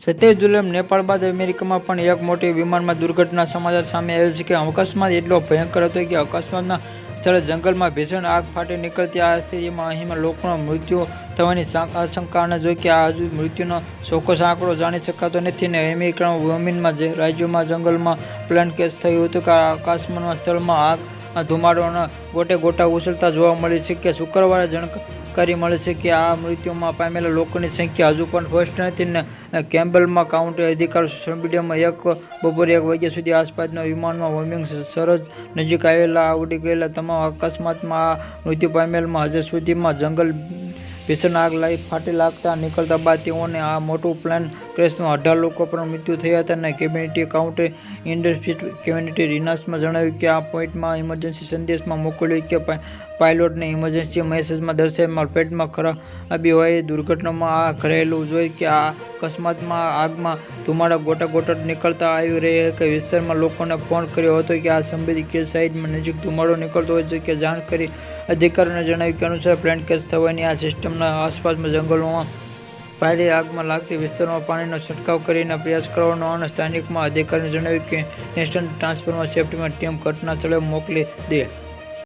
27 જુલાઈ નેપાળ બાદ અમેરિકામાં પણ એક મોટી વિમાનમાં દુર્ઘટના સમાચાર સામે આવેલ છે કે અકસ્માત એટલો ભયંકર હતો કે અકસ્માતના સ્થળે જંગલમાં ભીષણ આગ ફાટી નીકળતી આ સ્થિતિમાં અહીંમાં લોકોના મૃત્યુ થવાની આશંકાને જોઈ કે આ હજુ મૃત્યુનો ચોક્કસ આંકડો જાણી શકાતો નથી ને અમેરિકાના વોમિનમાં રાજ્યોમાં જંગલમાં પ્લેન કેસ થયું હતું કે અકસ્માતના સ્થળમાં આગ ધુમાડોના ગોટા ઉછળતા જોવા મળે છે કે શુક્રવારે જાણકારી મળે છે કે આ મૃત્યુમાં પામેલા લોકોની સંખ્યા હજુ પણ સ્પષ્ટ નથી ને કેમ્બેલમાં કાઉન્ટી અધિકારીઓ સોમવારે બપોરે 1 વાગ્યા સુધી આસપાસના વિમાનમાં વોમિંગ સરહદ નજીક આવેલા ઉડી ગયેલા તમામ અકસ્માતમાં આ મૃત્યુ પામેલામાં હજુ સુધીમાં જંગલ ભીષણ આગ ફાટી લાગતા નીકળતા બાદ તેઓને આ મોટું પ્લેન ક્રેશમાં 18 લોકો પણ મૃત્યુ થયા હતા અને કેબિનેટ કાઉન્ટી ઇન્ડસ્ટ્રી કેબિનેટ રિનાસમાં જણાવ્યું કે આ પોઈન્ટમાં ઇમરજન્સી સંદેશમાં મોકલ્યું કે પાયલોટને ઇમરજન્સી મેસેજમાં દર્શાવેલ પેટમાં ખરાબી હોય દુર્ઘટનામાં આ ઘરેલું જોઈ કે આ અકસ્માતમાં આગમાં ધુમાડા ગોટા નીકળતા આવી રહ્યા કે વિસ્તારમાં લોકોને ફોન કર્યો હતો કે આ સંબંધિત કેસ સાઇટમાં નજીક ધુમાડો નીકળતો હોય છે કે જાણ કરી અધિકારીઓને જણાવ્યું કે અનુસાર પ્લેન કેસ થવાની આ સિસ્ટમના આસપાસમાં જંગલોમાં ફાયરી આગમાં લાગતી વિસ્તારોમાં પાણીનો છંટકાવ કરીને પ્રયાસ કરવાનો અને સ્થાનિકમાં અધિકારીને જણાવ્યું કે નેશનલ ટ્રાન્સફોર્મર સેફ્ટીમાં ટીમ ઘટના સ્થળે મોકલી દે।